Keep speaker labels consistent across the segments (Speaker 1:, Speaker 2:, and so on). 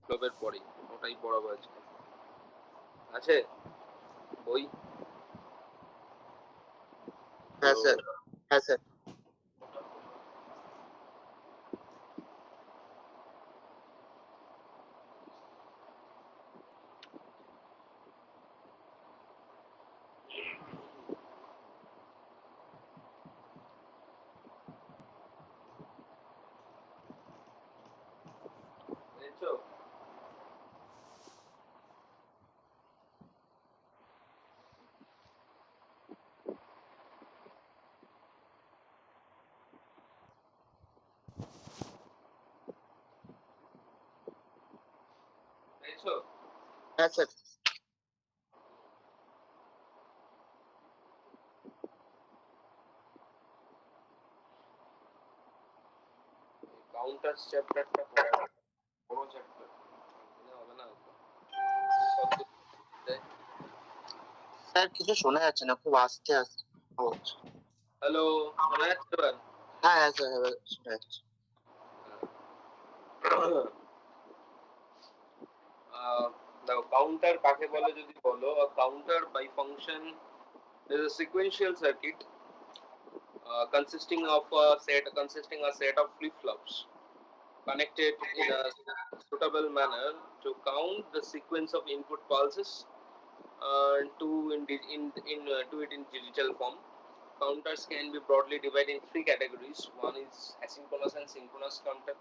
Speaker 1: ক্লাবের পরে ওটাই পড়াবো আজকে। আছে বই?
Speaker 2: হ্যাঁ স্যার, হ্যাঁ স্যার।
Speaker 1: পেয়েছো? পেয়েছো?
Speaker 2: হ্যাঁ স্যার।
Speaker 1: কাউন্টার চ্যাপ্টারটা পড়া বড় চ্যাপ্টার, হবে না
Speaker 2: স্যার কিছু শোনা যাচ্ছে না, খুব আস্তে আস্তে হচ্ছে।
Speaker 1: হ্যালো, শোনা যাচ্ছে এবার?
Speaker 2: হ্যাঁ হ্যাঁ স্যার, এবার শোনা যাচ্ছে।
Speaker 1: দেখো কাউন্টার কাকে বলে যদি বলো, counter by function is a sequential circuit consisting a set of flip-flops connected in a suitable manner to count the sequence of input pulses to it in digital form. Counters can be broadly divided in three categories. One is asynchronous and synchronous counter.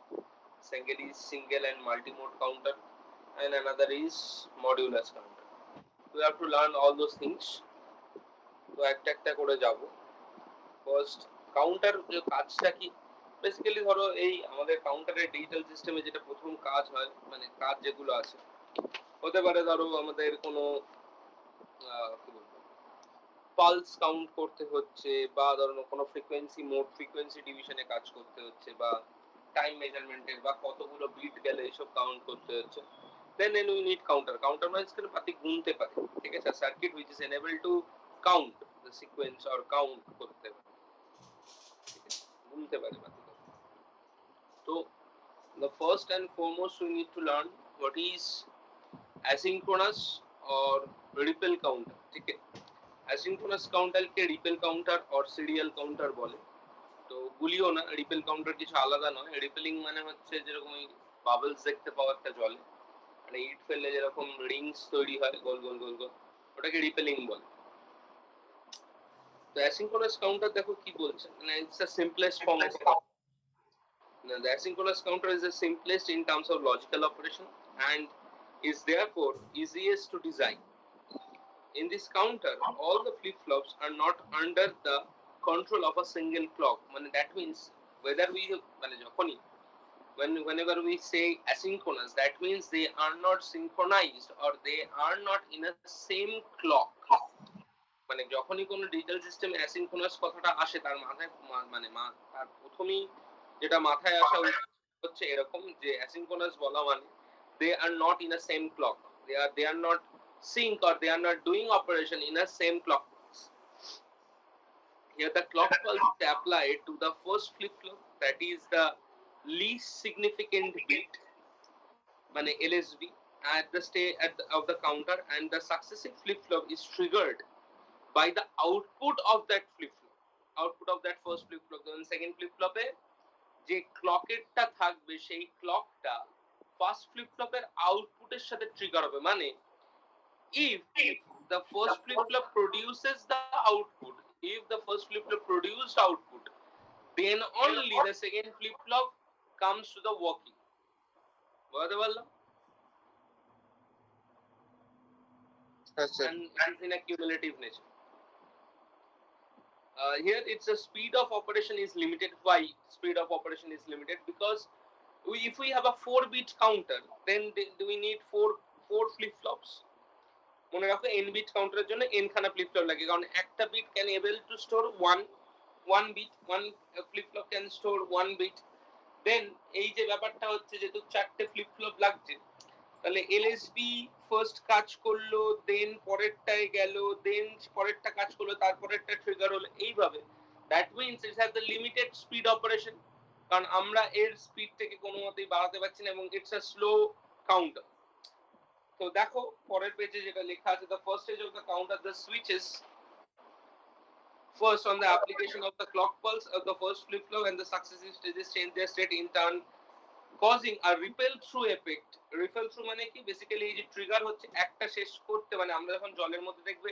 Speaker 1: Second is single and multi-mode counter, and another is modulus counter. We have to learn all those things. তো একটা একটা করে যাব। First counter যে কাজটা কি, basically ধরো এই আমাদের কাউন্টারের ডিজিটাল সিস্টেমে যেটা প্রথম কাজ হয়, মানে কাজ যেগুলো আছে হতে পারে ধরো আমাদের কোনো কি বলবো পালস কাউন্ট করতে হচ্ছে, বা ধরো কোনো ফ্রিকোয়েন্সি মোড ফ্রিকোয়েন্সি ডিভিশনে কাজ করতে হচ্ছে, বা টাইম মেজারমেন্টের বা কতগুলো বিট গেলে এসব কাউন্ট করতে হচ্ছে। then we need counter মানে সেখানে পাতি গুনতে পারে, ঠিক আছে, circuit which is enabled to count the sequence or count করতে পারে, গুনতে পারে পাতি। তো the first and foremost we need to learn what is asynchronous or ripple counter, ঠিক আছে। asynchronous counter K ripple counter or serial counter বলে। তো ভুলিও না, রিপেল কাউন্টার কিছু আলাদা নয়। রিপেলিং মানে হচ্ছে যেরকম ওই বাবলস দেখতে পাওয়া একটা জলে, মানে ইট ফেললে যেরকম রিংস তৈরি হয় গোল গোল গোল গোল, ওটাকে রিপেলিং বলে। তো অ্যাসিঙ্ক্রোনাস কাউন্টার দেখো কি বলছে, মানে it's the simplest form of counter. The asynchronous counter is the simplest in terms of logical operation and is therefore easiest to design. In this counter, all the flip-flops are not under the control of a single clock. মানে that means whether we মানে যখনই whenever we say asynchronous, that means they are not synchronized or they are not in a same clock. মানে যখনই কোনো digital সিস্টেমে asynchronous কথাটা আসে তার মাথায় মানে তার প্রথমেই যেটা মাথায় আসা হচ্ছে এরকম যে অ্যাসিনক্রোনাস বলা মানে they are not in a same clock, they are not sync or they are not doing operation in a same clock. Here the clock pulse is applied to the first flip flop, that is the least significant bit মানে LSB at the state of the counter, and the successive flip flop is triggered by the output of that flip flop, output of that first flip flop. Then second flip flop এ যে ক্লকেরটা থাকবে সেই ক্লকটা first flip ফ্লপের আউটপুটের সাথে trigger হবে। মানে if the first flip flop produces the output, if the first flip flop produced output, then only the second flip flop comes to the working. বুঝতে পারলাম? And it is in a cumulative nature. Here it's the speed of operation is limited. Why speed of operation is limited? Because if we have a 4-bit counter, then we need four flip flops. মনে রাখো n bit কাউন্টারের জন্য n খানা flip flop লাগে, কারণ একটা bit can able to store one bit, one flip flop can store one bit. Then এই যে ব্যাপারটা হচ্ছে যেহেতু চারটে flip flop লাগছে, তাহলে এলএসবি ফার্স্ট কাজ করলো, দেন পরেরটায় গেল, দেন পরেরটা কাজ করলো, তারপরেরটা ট্রিগার হলো, এইভাবে। That means it has the limited speed operation, কারণ আমরা এর স্পিডটাকে কোনো মতেই বাড়াতে পারছি না, এবং ইটস আ স্লো counter. তো দেখো পরের পেজে যেটা লেখা আছে, the first stage of the counter, the switches first on the application of the clock pulse of the first flip flop and the successive stages change their state in turn, causing a ripple through effect. Ripple through মানে কি, basically এই যে trigger হচ্ছে একটা শেষ করতে, মানে আমরা যখন জলের মধ্যে দেখবে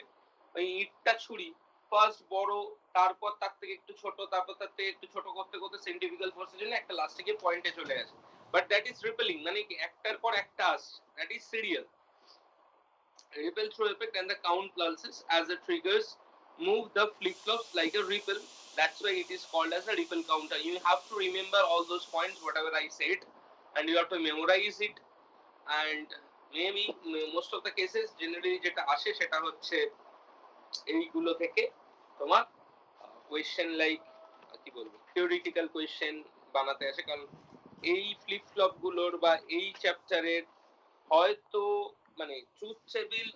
Speaker 1: ওই ইটটা ছুরি ফার্স্ট বড়, তারপর তার থেকে একটু ছোট, তারপর তার থেকে একটু ছোট করতে করতে সেন্ট্রিফিউগাল ফোর্সের জন্য একটা লাস্টে গিয়ে পয়েন্টে চলে আসে, বাট দ্যাট ইজ রিপেলিং, মানে কি একটার পর একটা আসছে, that is serial. Ripple through effect and the count pulses as the triggers move the flip flops like a ripple. That's why it is called as a ripple counter. You have to remember all those points, whatever I said, and you have to memorize it. And maybe most of the cases generally যেটা আসে সেটা হচ্ছে এইগুলো থেকে তোমার question like কি বলবো theoretical question বানাতে আসে, কারণ এই ফ্লিপ ফ্লপ গুলোর বা এই চ্যাপ্টারের হয়তো মানে truth table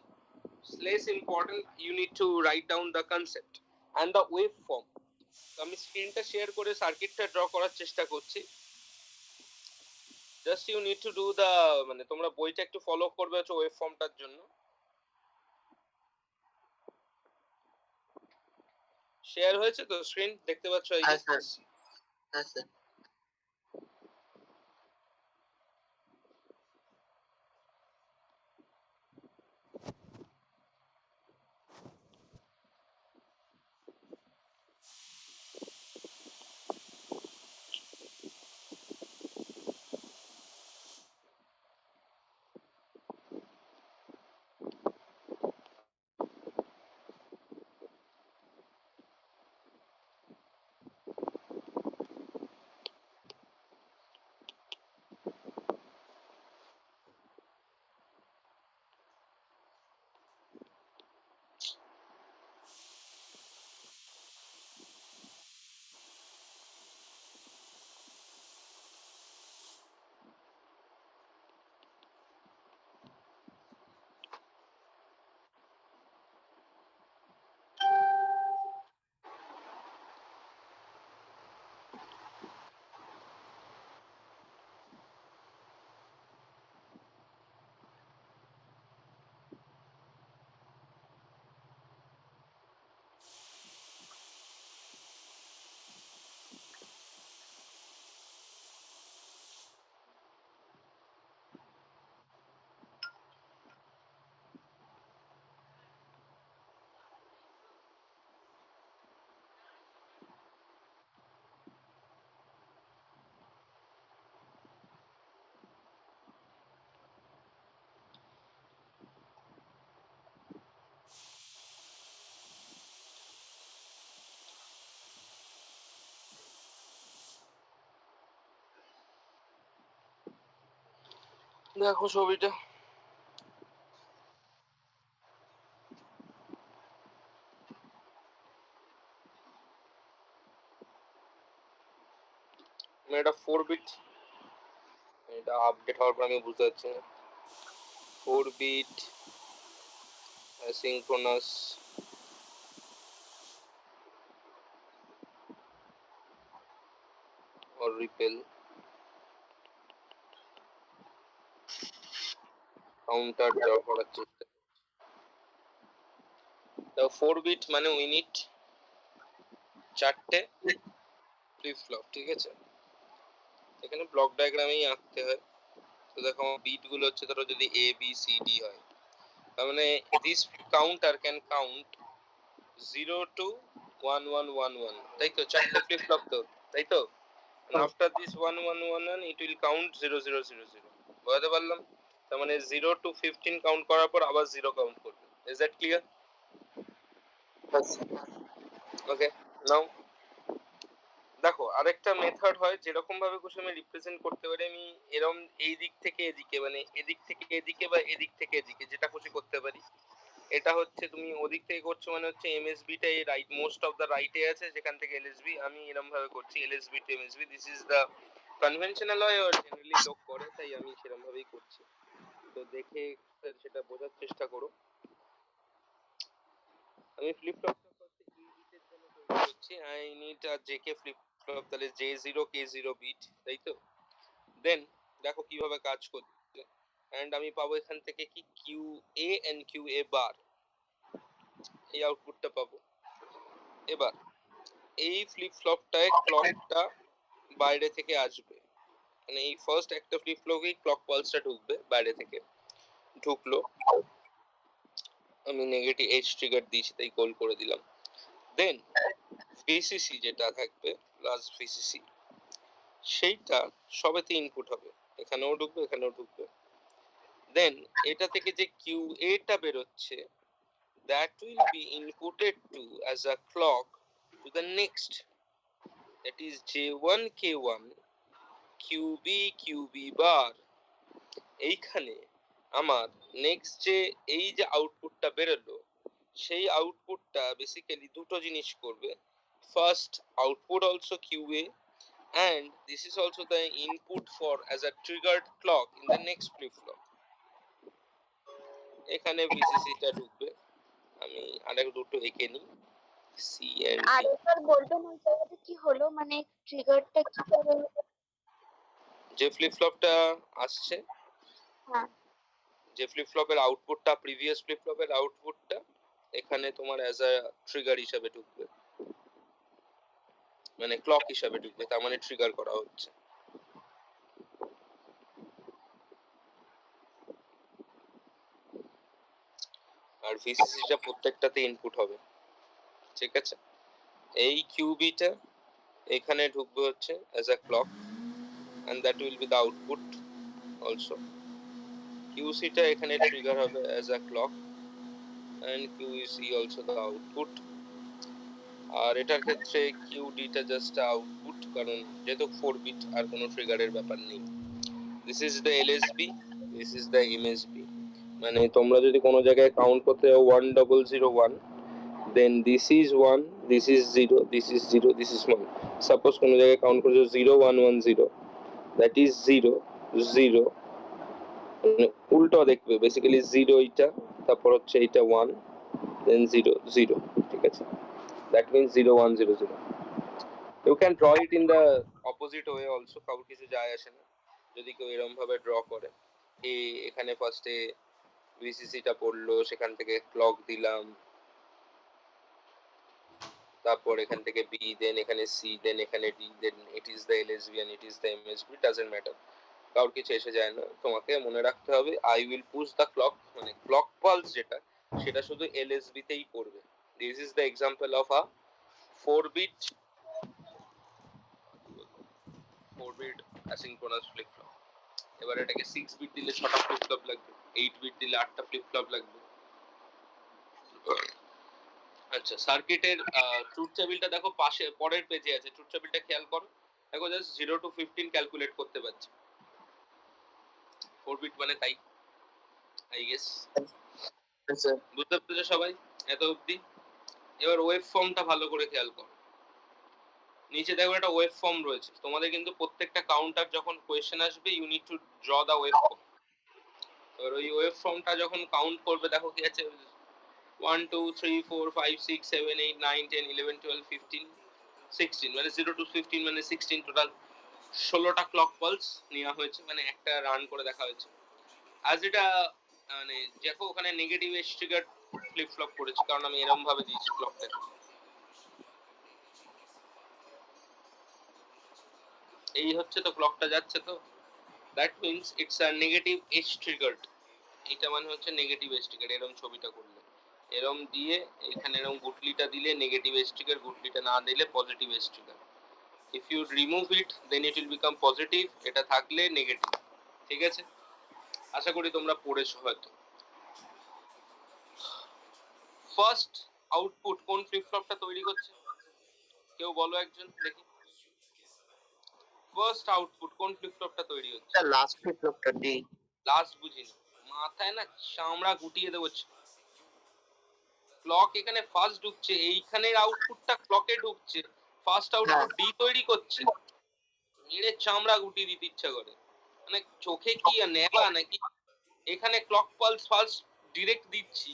Speaker 1: less important, you need to write down the concept and the waveform. তো আমি স্ক্রিনটা শেয়ার করে সার্কিটটা ড্র করার চেষ্টা করছি, just you need to do the, মানে তোমরা বইটা একটু ফলো করবে হচ্ছে ওয়েভফর্মটার জন্য. শেয়ার হয়েছে তো স্ক্রিন দেখতে পাচ্ছ? এই
Speaker 2: হ্যাঁ স্যার, হ্যাঁ স্যার.
Speaker 1: দেখো ছবিটা, এটা 4 বিট, এটা আপডেট হওয়ার পর আমি বুঝতে পারছি না, 4 bit asynchronous or ripple counter draw করার চেষ্টা. তো 4 বিট মানে উই নিড চারটে ফ্লিপ ফ্লপ, ঠিক আছে? এখানে ব্লক ডায়াগ্রামেই আঁকতে হয়. তো দেখো আমার বিট গুলো হচ্ছে ধরো যদি এ বি সি ডি হয়, তার মানে this counter can count 0 to 1 1 1 1, তাই তো? চারটে ফ্লিপ ফ্লপ তো, তাই তো? After this 1 1 1 1 it will count 0 0 0 0. বুঝতে পারলাম? তার মানে 0 to 15 কাউন্ট করার পর আবার 0 কাউন্ট করবে. Is that clear? Okay, now দেখো আরেকটা মেথড হয় যেরকম ভাবে খুশি আমি রিপ্রেজেন্ট করতে পারি. আমি এরকম এই দিক থেকে এদিকে, মানে এদিক থেকে এদিকে বা এদিক থেকে এদিকে যেটা খুশি করতে পারি. এটা হচ্ছে তুমি ওদিক থেকে করছো মানে হচ্ছে এমএসবি টা এই রাইট মোস্ট অফ দা রাইটে আছে, যেখান থেকে এলএসবি, আমি এরকম ভাবে করছি LSB to MSB. This is the conventional way, আর জেনারেলি লোক করে, তাই আমি সেরকম ভাবেই করছি. তো দেখে সেটা বোঝার চেষ্টা করো. আমি ফ্লিপ ফ্লপটা করতে ই বিটের জন্য তৈরি করছি. I need a JK flip flop, তাহলে J0 K0 বিট, তাই তো? দেন দেখো কিভাবে কাজ করছে. অ্যান্ড আমি পাবো এখান থেকে কি কিউ এ এন্ড কিউ এ বার, এই আউটপুটটা পাবো। এবার এই ফ্লিপ ফ্লপটায় ক্লকটা বাইরে থেকে আসবে, মানে এই ফার্স্ট একটা ফ্লিপ ফ্লপেই ক্লক পালসটা ঢুকবে বাইরে থেকে, ঢুকলো, আমি নেগেটিভ এজ ট্রিগার দিয়েছি তাই গোল করে দিলাম। দেন ভিসিসি যেটা থাকবে প্লাস ভিসিসি, সেইটা সবেতে ইনপুট হবে, এখানেও ঢুকবে এখানেও ঢুকবে। দেন এটা থেকে যে কিউ এটা বেরোচ্ছে, that will be inputted to as a clock to the next, that is J1 K1 QB QB bar। এইখানে আমার নেক্সট যে এই যে আউটপুটটা বেরোলো, সেই আউটপুটটা বেসিক্যালি দুটো জিনিস করবে। First output also QA and this is also the input for as a triggered clock in the next flip flop। এখানে VCC টা ঢুকবে, আমি আরেক দুটো এঁকে নিই, সি এন্ড ডি।
Speaker 3: আরেকবার বলবেন ওই জায়গাতে কি হলো, মানে ট্রিগারটা কি করে?
Speaker 1: যে ফ্লিপ ফ্লপটা আসছে,
Speaker 3: হ্যাঁ,
Speaker 1: যে ফ্লিপ ফ্লপের আউটপুটটা প্রিভিয়াস ফ্লিপ ফ্লপের আউটপুটটা এখানে তোমার অ্যাজ আ ট্রিগার হিসাবে ঢুকবে, মানে ক্লক হিসাবে ঢুকবে, তার মানে ট্রিগার করা হচ্ছে। আর ভিসিসিটা প্রত্যেকটাতে ইনপুট হবে, ঠিক আছে। এই কিউবিটা এখানে ঢুকবে হচ্ছে as a clock and that will be the output also। QC টা এখানে ট্রিগার হবে as a clock and QEC also the output। আর এটার ক্ষেত্রে QD টা জাস্ট আউটপুট, কারণ যেহেতু 4 বিট আর কোনো ট্রিগারের ব্যাপার নেই। This is the LSB, this is the MSB। মানে তোমরা যদি কোনো জায়গায় কাউন্ট করতে যাও 1001, then this is 1, this is 0, this is 0, this is 1। Suppose কোনো জায়গায় কাউন্ট করছো 0110, that is 0 0, মানে উল্টো দেখবে বেসিক্যালি 0 এটা, তারপর হচ্ছে এটা 1, then 0 0, ঠিক আছে। that means 0100। you can draw it in the opposite way also, কারোর কিছু যায় আসে না যদি কেউ এরকম ভাবে ড্র করে। এখানে ফার্স্টে ভিসিসি টা পড়লো, সেখান থেকে ক্লক দিলাম, তারপর এখান থেকে বি, দেন এখানে সি, দেন এখানে D, then it is the LSB and it is the MSB, doesn't matter, কারোর কিছু এসে যায় না। তোমাকে মনে রাখতে হবে I will push the clock, মানে ক্লক পালস যেটা সেটা শুধু LSB তেই পড়বে। This is the example of a 4 bit asynchronous flip flop. এবার এটাকে 6 বিট দিলে 6টা ফ্লিপ ফ্লপ লাগবে, 8 বিট দিলে 8টা ফ্লিপ ফ্লপ লাগবে। আচ্ছা, সার্কিটের ট্রুথ টেবিলটা দেখো পাশে পরের পেজে আছে, ট্রুথ টেবিলটা খেয়াল করো, দেখো জাস্ট 0 to 15 ক্যালকুলেট করতে পারছি, 4 বিট মানে তাই, আই গেস। বুঝতে পেরেছো সবাই এত অবধি? এবার ওয়েভ ফর্মটা ভালো করে খেয়াল করো, নিচে দেখো একটা ওয়েভ ফর্ম রয়েছে, তোমাদের কিন্তু প্রত্যেকটা কাউন্টার যখন কোয়েশ্চেন আসবে you need to draw the wave form. এবার ওই ওয়েভ ফর্মটা যখন কাউন্ট করবে দেখো কি আছে, 1 2 3 4 5 6 7 8 9 10 11 12 15 16, মানে 0 to 15 মানে 16, টোটাল 16টা ক্লক পালস নেওয়া হয়েছে, মানে একটা রান করে দেখা হয়েছে। আজ এটা মানে দেখো ওখানে negative edge trigger flip flop করেছে, কারণ আমি এরকম ভাবে দিয়েছি ক্লকটাকে, এই হচ্ছে তো ক্লকটা যাচ্ছে তো, that means it's a negative edge triggered. এটা মানে হচ্ছে নেগেটিভ এজ ট্রিগার। এরকম ছবিটা করলে এরকম দিয়ে এখানে এরকম গুটলিটা দিলে নেগেটিভ এজ ট্রিগার, গুটলিটা না দিলে positive edge trigger. If you remove it then it will become positive, এটা থাকলে নেগেটিভ, ঠিক আছে। আশা করি তোমরা পড়েছো হয়তো। ফার্স্ট আউটপুট কোন ফ্লিপ ফ্লপটা তৈরি করছে কেউ বলো একজন দেখি, ফার্স্ট আউটপুট কোন ফ্লিপ ফ্লপটা তৈরি হচ্ছে?
Speaker 2: লাস্ট ফ্লিপ ফ্লপটা ডি।
Speaker 1: লাস্ট বুঝিনি, মাথায় না চামড়া গুটিয়ে দেবো। ক্লক এখানে ফার্স্ট ঢুকছে, এইখানের আউটপুটটা ক্লকে ঢুকছে, ফার্স্ট আউটপুট ডি তৈরি করছে, মেরে চামড়া গুটিয়ে দিতে ইচ্ছা করে, মানে চোখে কি নেবা নাকি? এখানে ক্লক পালস ফার্স্ট ডিরেক্ট দিচ্ছি,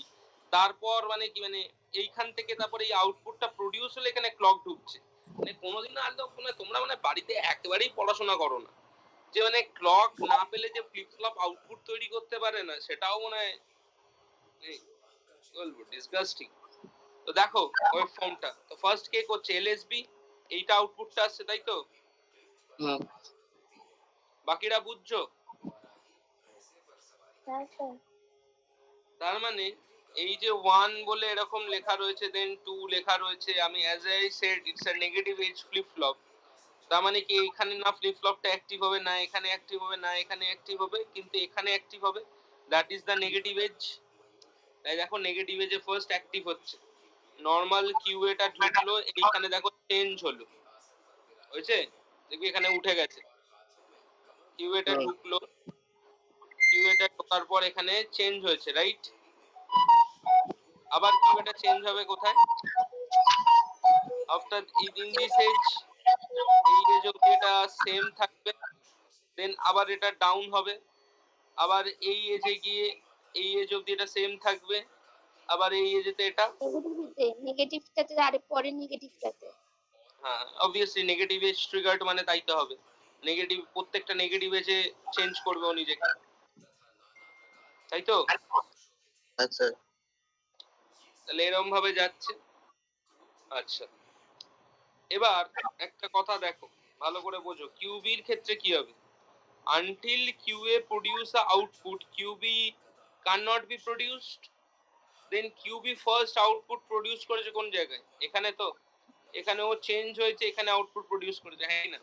Speaker 1: তারপর মানে কি মানে এইখান থেকে তারপরে এই আউটপুটটা প্রডিউস হলে এখানে ক্লক ঢুকছে, মানে কোনোদিন আর তোমরা মানে বাড়িতে একেবারেই পড়াশোনা করো না, যে মানে ক্লক না পেলে যে ফ্লিপ ফ্লপ আউটপুট তৈরি করতে পারে না, সেটাও মনে হয় বলবো ডিসগাস্টিং। তো দেখো ওয়েব ফর্মটা তো ফার্স্ট কে করছে, এলএসবি, এইটা আউটপুটটা আসছে, তাই তো? বাকিরা বুঝছো?
Speaker 3: হ্যাঁ স্যার।
Speaker 1: তার মানে এই যে 1 বলে এরকম লেখা রয়েছে, দেন 2 লেখা রয়েছে, আমি as I said it's a negative edge flip flop. তার মানে কি এখানে না ফ্লিপ ফ্লপটা অ্যাক্টিভ হবে, না এখানে অ্যাক্টিভ হবে, না এখানে অ্যাক্টিভ হবে, কিন্তু এখানে অ্যাক্টিভ হবে, that is the negative edge. তাই দেখো নেগেটিভ এজে ফার্স্ট অ্যাক্টিভ হচ্ছে, নর্মাল কিউএটা ঢুকলো, এইখানে দেখো চেঞ্জ হলো, হয়েছে, দেখবি এখানে উঠে গেছে, কিউএটা ঢুকলো, কিউএটা ঢোকার পর এখানে চেঞ্জ হয়েছে, রাইট? আবার কিউএটা চেঞ্জ হবে কোথায়? আফটার ইন দিস এজ, এই এজ অবধি এটা সেম থাকবে, দেন আবার এটা ডাউন হবে, আবার এই এজে গিয়ে এই এজ অবধি এটা সেম থাকবে, আবার এই এজেতে এটা,
Speaker 3: নেগেটিভটাতে আরে পরে নেগেটিভটাতে।
Speaker 1: হ্যাঁ অবভিয়াসলি নেগেটিভ এজ ট্রিগার্ড মানে তাই তো হবে, নেগেটিভ প্রত্যেকটা নেগেটিভ এজে চেঞ্জ করবে ও নিজেকে, তাই তো?
Speaker 2: আচ্ছা
Speaker 1: তাহলে এরকম ভাবে যাচ্ছে। আচ্ছা, এবার একটা কথা দেখো, ভালো করে বোঝো, কিউবির ক্ষেত্রে কি হবে? until QA produce a output, QB cannot be produced, then QB first output produce করেছে কোন জায়গায়? এখানে তো, এখানে ও চেঞ্জ হয়েছে, এখানে আউটপুট প্রডিউস করেছে, হ্যাঁ না?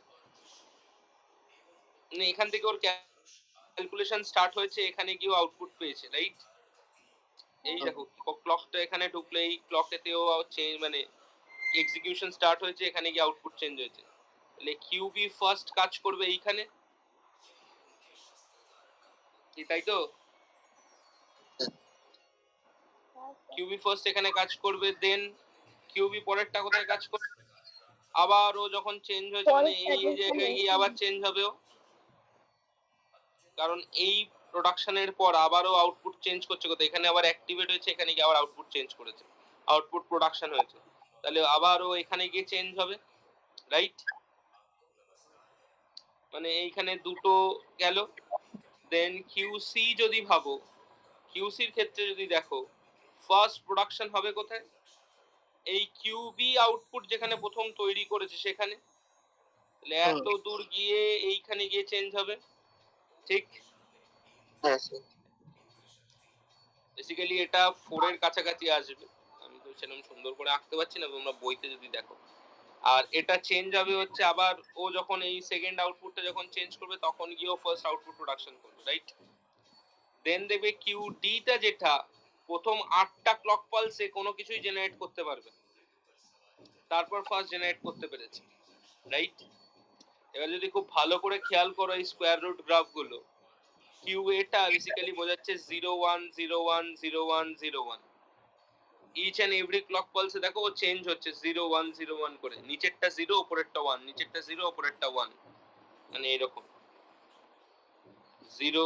Speaker 1: মানে এখান থেকে ওর ক্যালকুলেশন স্টার্ট হয়েছে, এখানে গিয়ে আউটপুট পেয়েছে, রাইট? এই দেখো ক্লকটা এখানে ঢুকলো, এই ক্লকেতেও চেঞ্জ মানে এক্সিকিউশন স্টার্ট হয়েছে, এখানে গিয়ে আউটপুট চেঞ্জ হয়েছে, তাহলে কিউবি ফার্স্ট কাজ করবে এইখানে, কি তাই তো? কিউবি ফার্স্ট এখানে কাজ করবে, দেন কিউবি পরেরটা কোথায় কাজ করবে? আবার ও যখন চেঞ্জ হয়েছে মানে এই জায়গায় গিয়ে আবার চেঞ্জ হবে ও, কারণ এই প্রোডাকশনের পর আবারও আউটপুট চেঞ্জ করছে কোথায়? এখানে আবার অ্যাক্টিভেট হয়েছে, এখানে গিয়ে আবার আউটপুট চেঞ্জ করেছে, আউটপুট প্রোডাকশন হয়েছে, তাহলে আবারও এখানে গিয়ে চেঞ্জ হবে, রাইট? মানে এইখানে দুটো গেল। দেন কিউসি যদি ভাবো, কিউসির ক্ষেত্রে যদি দেখো, ফার্স্ট প্রোডাকশন হবে কোথায়? এই কিউবি আউটপুট যেখানে প্রথম তৈরি করেছে সেখানে, তাহলে এত দূর গিয়ে এইখানে গিয়ে চেঞ্জ হবে, ঠিক? বেসিক্যালি এটা 4 এর কাছাকাছি আসবে, আমি তো সেরকম সুন্দর করে আঁকতে পারছি না, তোমরা বইতে যদি দেখো। আর এটা চেঞ্জ হবে হচ্ছে আবার ও যখন এই সেকেন্ড আউটপুটটা যখন চেঞ্জ করবে তখন গিয়ে ও ফার্স্ট আউটপুট প্রোডাকশন করবে, রাইট? দেন দেখবে কিউডিটা যেটা প্রথম 8টা ক্লক পালসে কোনো কিছুই জেনারেট করতে পারবে, তারপর ফার্স্ট জেনারেট করতে পেরেছে, রাইট? এবার যদি খুব ভালো করে খেয়াল করো এই স্কোয়ার রুট গ্রাফ গুলো, কিউএটা বেসিক্যালি বোঝাচ্ছে 0 1 0 1 0 1 0 1, ইচ এন্ড এভরি ক্লক পালসে দেখো ও চেঞ্জ হচ্ছে 0 1 0 1 করে, নিচেরটা 0 উপরেরটা 1, নিচেরটা 0 উপরেরটা 1, মানে এরকম 0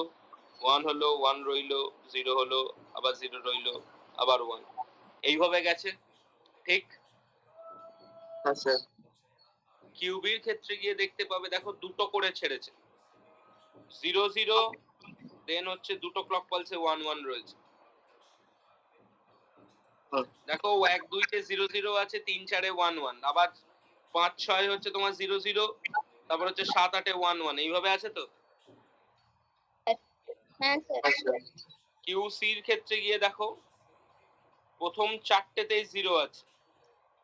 Speaker 1: 1 হলো, 1 রইলো, 0 হলো, আবার 0 রইলো, আবার 1, এইভাবে গেছে, ঠিক?
Speaker 2: আচ্ছা
Speaker 1: কিউবির ক্ষেত্রে গিয়ে দেখতে পাবে দেখো দুটো করে ছেড়েছে, 0 0, দেন হচ্ছে দুটো ক্লক পালসে 1 1 রয়েছে, দেখো 1 2 তে 0 0 আছে, 3 4 এ 1 1, আবার 5 6 হচ্ছে তোমার 0 0, তারপর হচ্ছে 7 8 এ 1 1, এইভাবে আছে তো?
Speaker 3: হ্যাঁ স্যার।
Speaker 1: কিউসির ক্ষেত্রে গিয়ে দেখো প্রথম চারটেতেই 0 আছে,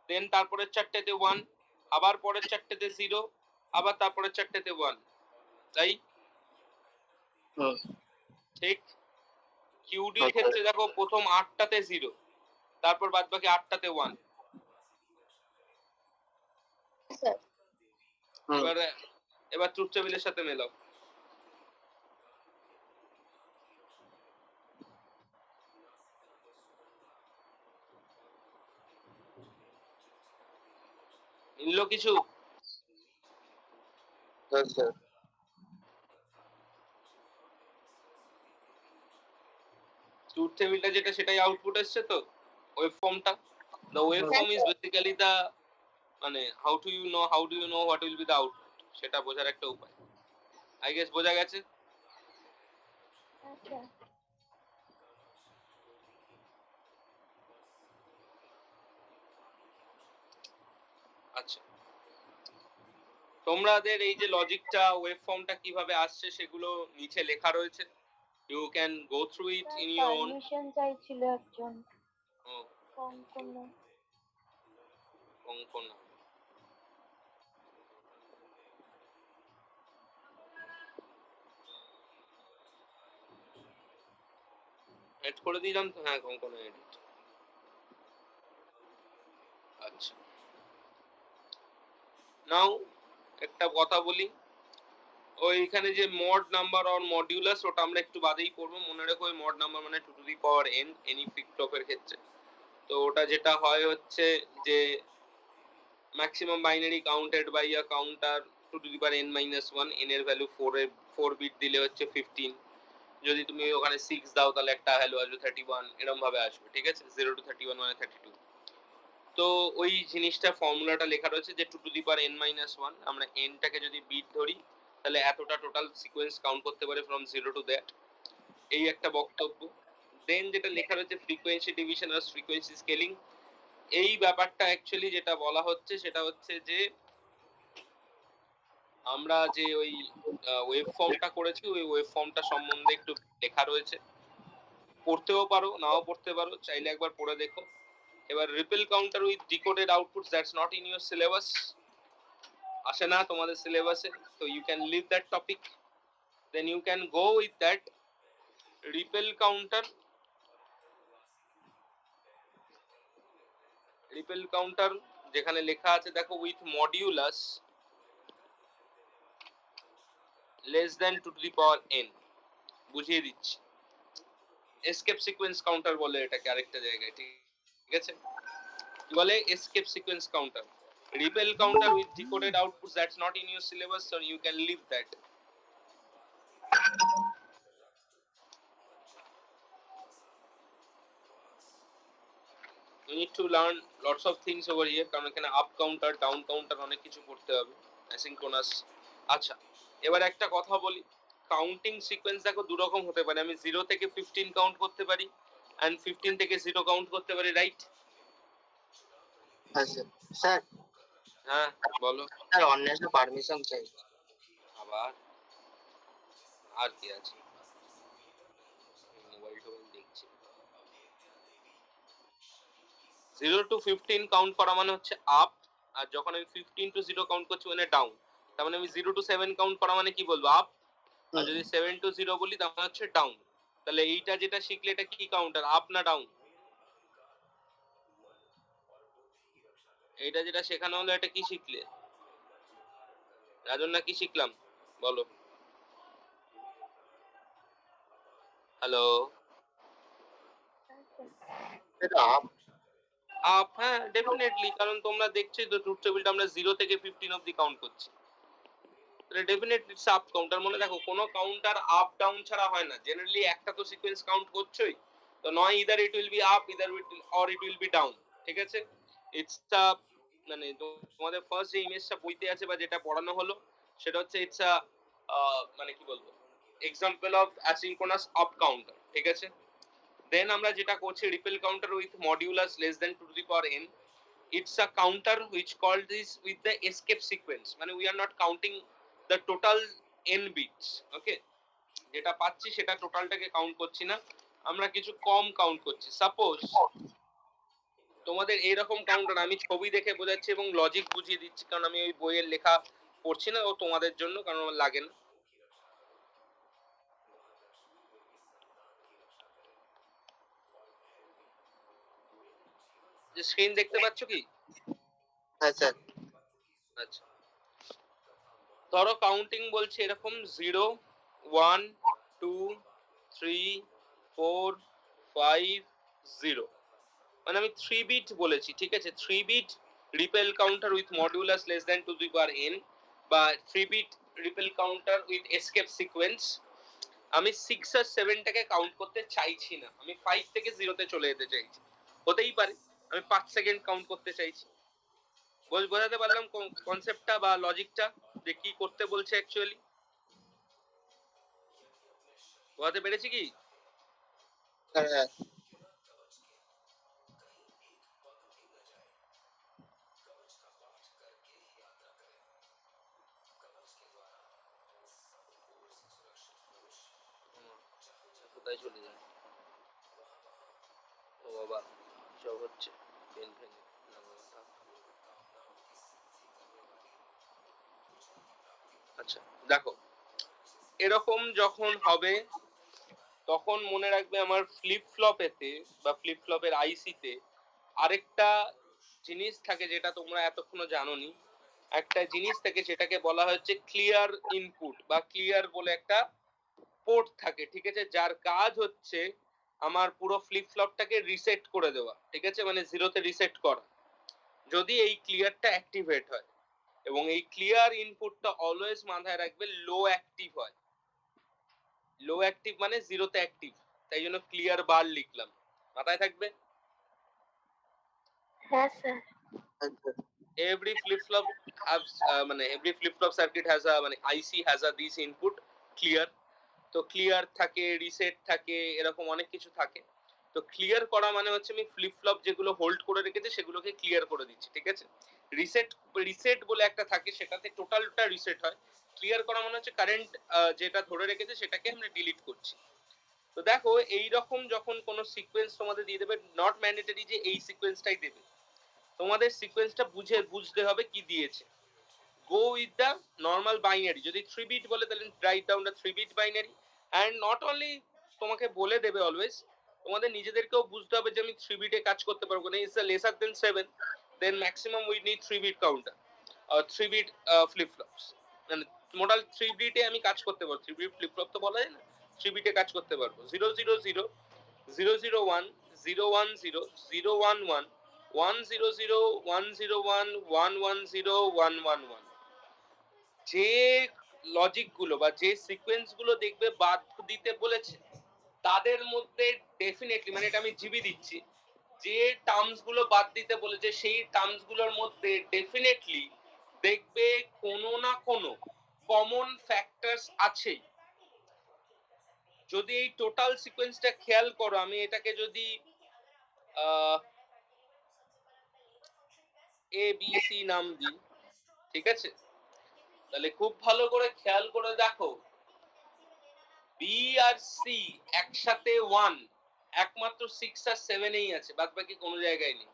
Speaker 1: দেন তারপরের চারটেতে 1, আবার পরের চারটেতে 0, আবার তারপরের চারটেতে 1, তাই? ঠিক? কিউডির ক্ষেত্রে দেখো প্রথম 8টাতে 0, তারপর বাদ বাকি 8টাতে 1,
Speaker 3: স্যার।
Speaker 1: এবার ট্রুথ টেবিলের সাথে মেলাও, মিললো কিছু? ট্রুথ টেবিলটা যেটা সেটাই আউটপুট আসছে তো, ওয়েভ ফর্মটা, the waveform is basically the মানে how do you know what will be the output, সেটা বোঝার একটা উপায়। আই গেস বোঝা গেছে।
Speaker 3: আচ্ছা
Speaker 1: আচ্ছা, তোমাদের এই যে লজিকটা ওয়েভ ফর্মটা কিভাবে আসছে সেগুলো নিচে লেখা রয়েছে, you can go through it
Speaker 3: sir
Speaker 1: in your own.
Speaker 3: Permission চাইছিল একজন কঙ্কনা।
Speaker 1: কঙ্কনা, এড করে দিলাম তো, হ্যাঁ কঙ্কনা এডিট। আচ্ছা, নাও একটা কথা বলি, ওইখানে যে মড নাম্বার অর মডিউলাস ওটা আমরা একটু বাদেই করবো। মনে রেখো ওই মড নাম্বার মানে 2 to the power n any flip ফ্লপের ক্ষেত্রে। তো ওটা যেটা হয় হচ্ছে যে maximum binary counted by a counter 2 to the power n minus 1, n এর ভ্যালু 4 বিট দিলে হচ্ছে 15, যদি তুমি ওখানে 6 দাও তাহলে একটা ভ্যালু আসবে 31, এরকম ভাবে আসবে, ঠিক আছে। 0 টু 31 মানে 32। তো ওই জিনিসটা ফর্মুলাটা লেখা রয়েছে যে 2 to the power n minus 1, আমরা n টাকে যদি বিট ধরি তাহলে এতটা টোটাল সিকোয়েন্স কাউন্ট করতে পারে ফ্রম 0 টু দ্যাট, এই একটা বক্তব্য। দেন যেটা লেখা রয়েছে ফ্রিকোয়েন্সি ডিভিশন আর ফ্রিকোয়েন্সি স্কেলিং, এই ব্যাপারটা অ্যাকচুয়ালি যেটা বলা হচ্ছে সেটা হচ্ছে যে আমরা যে ওই ওয়েভ ফর্মটা করেছি ওই ওয়েভ ফর্মটা সম্বন্ধে একটু লেখা রয়েছে, পড়তেও পারো নাও পড়তে পারো, চাইলে একবার পড়ে দেখো। এবার ripple counter with decoded outputs that's not in your syllabus, আসে না তোমাদের সিলেবাসে, তো you can leave that topic, then you can go with that ripple counter. Ripple counter যেখানে লেখা আছে দেখো with modulus less than 2 to the power n, বুঝিয়ে দিচ্ছি। এসকেপ সিকোয়েন্স কাউন্টার বলে এটাকে আরেকটা জায়গায়, ঠিক আছে, কি বলে escape sequence counter. Ripple counter with decoded outputs that's not in your syllabus, so you can leave that. you need to learn lots of things over here, কারণ এখানে আপ কাউন্টার ডাউন কাউন্টার অনেক কিছু করতে হবে, asynchronous. আচ্ছা, এবার একটা কথা বলি, কাউন্টিং সিকোয়েন্স দেখো দু রকম হতে পারে, আমি 0 থেকে 15 কাউন্ট করতে পারি এন্ড 15 থেকে 0 কাউন্ট করতে পারি, রাইট?
Speaker 2: হ্যাঁ স্যার। স্যার,
Speaker 1: হ্যাঁ বলো।
Speaker 2: স্যার অন্যের পারমিশন চাই।
Speaker 1: আবার আর কি আছে, মোবাইল টোবাইল দেখছি। 0 টু 15 কাউন্ট করা মানে হচ্ছে আপ, আর যখন আমি 15 টু 0 কাউন্ট করছি মানে ডাউন। তার মানে আমি 0 টু 7 কাউন্ট করা মানে কি বলবো, আপ। আর যদি 7 টু 0 বলি তাহলে হচ্ছে ডাউন। তাহলে এইটা যেটা শিখলে এটা কি কাউন্টার, আপ না ডাউন? এইটা যেটা শেখানো হলো এটা কি শিখলে, রাজন না কি শিখলাম বলো? হ্যালো,
Speaker 2: এটা আপ।
Speaker 1: আপ, হ্যাঁ ডেফিনেটলি, কারণ তোমরা দেখছোই তো ট্রুথ টেবিলটা আমরা 0 থেকে 15 অবধি কাউন্ট করছি, তাহলে ডেফিনেটলি ইটস আপ কাউন্টার। মনে রাখো কোনো কাউন্টার আপ ডাউন ছাড়া হয় না, জেনারেলি একটা তো সিকোয়েন্স কাউন্ট করছোই, তো নয় either it will be up either or it will be down, ঠিক আছে। ইটস আ মানে তোমাদের ফার্স্ট যে ইমেজটা বইতে আছে বা যেটা পড়ানো হলো সেটা হচ্ছে ইটস আ মানে কি বলবো, example of asynchronous up counter, ঠিক আছে। দেন আমরা যেটা করছি repel counter with modulus less than 2 to the power n, it's a counter which called this with the escape sequence, মানে we are not counting the total n bits, okay, যেটা পাচ্ছি সেটা টোটালটাকে count করছি না, আমরা কিছু কম কাউন্ট করছি। Suppose তোমাদের এইরকম কাউন্টার আমি ছবি দেখে বোঝাচ্ছি এবং লজিক বুঝিয়ে দিচ্ছি, কারণ আমি ওই বইয়ের লেখা পড়ছি না, ও তোমাদের জন্য, কারণ আমার লাগে না। যে স্ক্রিন দেখতে পাচ্ছ কি?
Speaker 2: হ্যাঁ স্যার।
Speaker 1: আচ্ছা, ধরো কাউন্টিং বলছে এরকম 0 1 2 3 4 5 0, মানে আমি 3 বিট বলেছি, ঠিক আছে। 3 bit ripple counter with modulus less than 2 to the power n, বা 3 bit ripple counter with escape sequence. আমি 6 আর 7 টাকে কাউন্ট করতে চাইছি না, আমি 5 থেকে 0 তে চলে যেতে চাইছি, হতেই পারে আমি 5 সেকেন্ড কাউন্ট করতে চাইছি। বোঝাতে পারলাম কনসেপ্টটা বা লজিকটা, যে কি করতে বলছে অ্যাকচুয়ালি? বোঝাতে পেরেছি কি?
Speaker 2: স্যার হ্যাঁ
Speaker 1: কোথায় চলে যায়? ও বাবা, সব হচ্ছে পেন ফেন। আচ্ছা দেখো, এরকম যখন হবে তখন মনে রাখবে আমার ফ্লিপ ফ্লপেতে বা ফ্লিপ ফ্লপের আইসিতে আরেকটা জিনিস থাকে যেটা তোমরা এতক্ষণও জানোনি। একটা জিনিস থাকে যেটাকে বলা হচ্ছে ক্লিয়ার ইনপুট বা ক্লিয়ার বলে একটা পোর্ট থাকে, ঠিক আছে, যার কাজ হচ্ছে আমার পুরো ফ্লিপ ফ্লপটাকে রিসেট করে দেওয়া, ঠিক আছে, মানে জিরোতে রিসেট করা যদি এই ক্লিয়ারটা অ্যাক্টিভেট হয়। এবং এই ক্লিয়ার ইনপুটটা অলওয়েজ মাথায় রাখবে লো অ্যাক্টিভ হয়। লো অ্যাক্টিভ মানে জিরোতে অ্যাক্টিভ, তাই জন্য ক্লিয়ার বার লিখলাম, মাথায় থাকবে।
Speaker 3: হ্যাঁ sir.
Speaker 1: every flip flop has মানে every flip flop circuit has a মানে IC has a this input clear। তো ক্লিয়ার থাকে, রিসেট থাকে, এরকম অনেক কিছু থাকে। তো ক্লিয়ার করা মানে হচ্ছে আমি ফ্লিপ ফ্লপ যেগুলো হোল্ড করে রেখেছে সেগুলোকে ক্লিয়ার করে দিচ্ছি, ঠিক আছে। রিসেট রিসেট বলে একটা থাকে, সেটাতে টোটালটা রিসেট হয়। ক্লিয়ার করা মানে হচ্ছে কারেন্ট যেটা ধরে রেখেছে সেটাকে আমরা ডিলিট করছি। তো দেখো এইরকম যখন কোনো সিকোয়েন্স তোমাদের দিয়ে দেবে, নট ম্যান্ডেটরি যে এই সিকোয়েন্সটাই দেবে, তোমাদের সিকোয়েন্সটা বুঝতে হবে কি দিয়েছে। Go with the normal binary. যদি 3 বিট বলে তাহলে right down the 3 bit binary. And not only তোমাকে বলে দেবে অলওয়েজ, তোমাদের নিজেদেরকেও বুঝতে হবে যে আমি 3 বিটে কাজ করতে পারবো না। Is lesser than 7, then maximum we need 3 bit counter, 3 bit flip flops. মানে টোটাল 3 বিটে আমি কাজ করতে পারবো। 3 বিট ফ্লিপ ফ্লপ তো বলা যায় না, 3 বিটে কাজ করতে পারবো। 0 0 0 0 0 1 0 1 0 0 1 1 1 0 0 1 0 1 1 1 0 1 1 1। যে লজিক গুলো বা যে সিকোয়েন্স গুলো দেখবে বাদ দিতে বলেছে তাদের মধ্যে ডেফিনেটলি, মানে এটা আমি জিবি দিচ্ছি, যে টার্মস গুলো বাদ দিতে বলেছে সেই টার্মস গুলোর মধ্যে ডেফিনেটলি দেখবে কোনো না কোনো কমন ফ্যাক্টরস আছে। যদি এই টোটাল সিকোয়েন্সটা খেয়াল করো, আমি এটাকে যদি এ বি সি নাম দিই, ঠিক আছে, তাহলে খুব ভালো করে খেয়াল করে দেখো, বি আর সি একসাথে 1 একমাত্র 6 আর 7 এই আছে, বাদ বাকি কোনো জায়গায় নেই।